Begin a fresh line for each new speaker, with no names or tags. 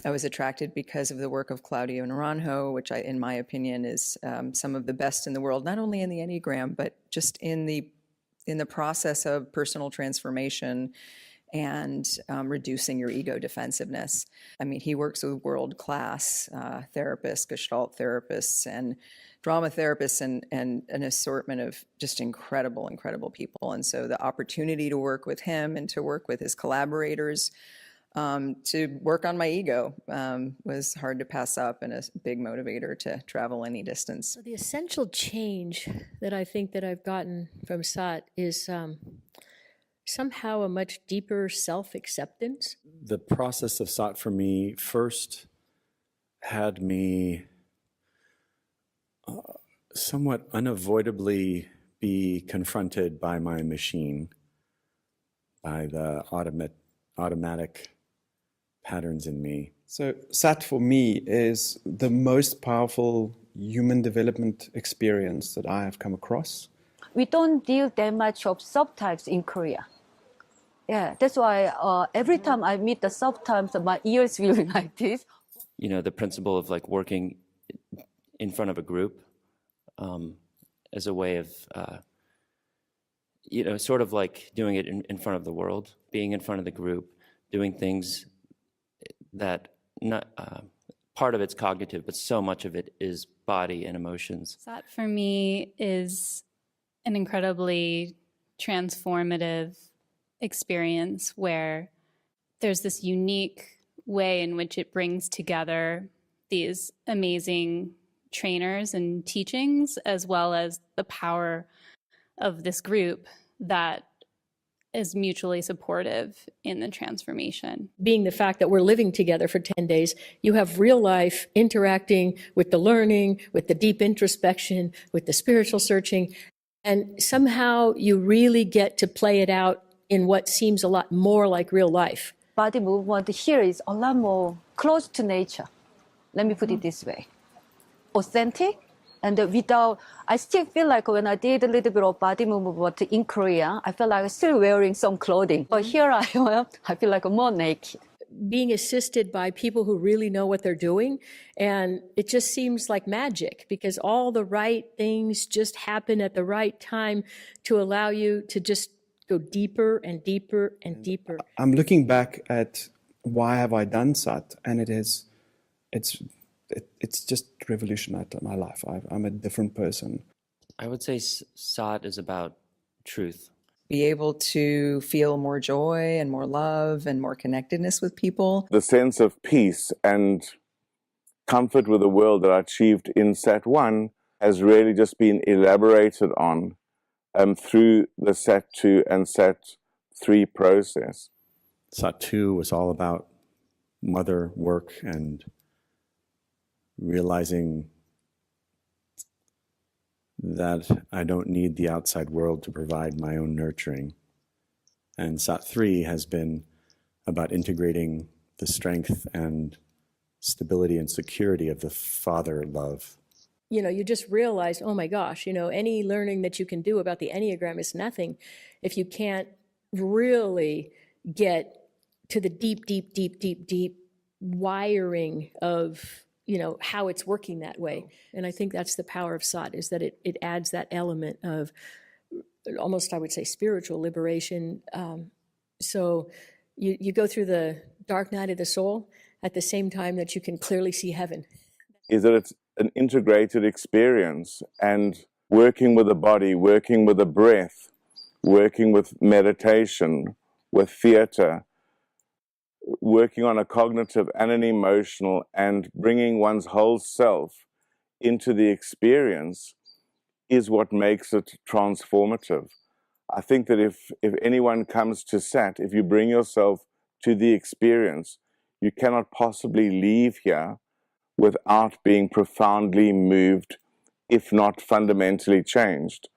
I was attracted because of the work of Claudio Naranjo, which in my opinion, is some of the best in the world, not only in the Enneagram, but just in the process of personal transformation and reducing your ego defensiveness. I mean, he works with world-class therapists, Gestalt therapists, and drama therapists, and an assortment of just incredible people. And so the opportunity to work with him and to work with his collaborators to work on my ego was hard to pass up, and a big motivator to travel any distance.
So the essential change that I think that I've gotten from Sat is somehow a much deeper self-acceptance.
The process of Sat for me first had me somewhat unavoidably be confronted by my machine, by the automatic patterns in me.
So Sat for me is the most powerful human development experience that I have come across.
We don't deal that much of subtypes in Korea. Yeah, that's why every time I meet the subtypes, my ears feel like this.
You know, the principle of like working in front of a group as a way of, you know, sort of like doing it in front of the world, being in front of the group, doing things that not part of it's cognitive, but so much of it is body and emotions.
That for me is an incredibly transformative experience where there's this unique way in which it brings together these amazing trainers and teachings, as well as the power of this group that is mutually supportive in the transformation.
Being the fact that we're living together for 10 days, you have real life interacting with the learning, with the deep introspection, with the spiritual searching, and somehow you really get to play it out in what seems a lot more like real life.
Body movement here is a lot more close to nature. Let me put it this way. Authentic, and without, I still feel like when I did a little bit of body movement in Korea, I felt like I'm still wearing some clothing. But here I am, I feel like I'm more naked.
Being assisted by people who really know what they're doing, and it just seems like magic because all the right things just happen at the right time to allow you to just go deeper and deeper and deeper.
I'm looking back at why have I done Sat, and it's just revolutionized my life. I'm a different person.
I would say Sat is about truth.
Be able to feel more joy and more love and more connectedness with people.
The sense of peace and comfort with the world that I achieved in Sat 1 has really just been elaborated on through the Sat 2 and Sat 3 process.
Sat 2 was all about mother work and realizing that I don't need the outside world to provide my own nurturing. And Sat 3 has been about integrating the strength and stability and security of the father love.
You know, you just realize, oh my gosh, you know, any learning that you can do about the Enneagram is nothing if you can't really get to the deep wiring of, you know, how it's working that way. And I think that's the power of Sat, is that it adds that element of almost, I would say, spiritual liberation. So you go through the dark night of the soul at the same time that you can clearly see heaven.
Is that it's an integrated experience, and working with the body, working with the breath, working with meditation, with theater, working on a cognitive and an emotional, and bringing one's whole self into the experience is what makes it transformative. I think that if anyone comes to Sat, if you bring yourself to the experience, you cannot possibly leave here without being profoundly moved, if not fundamentally changed.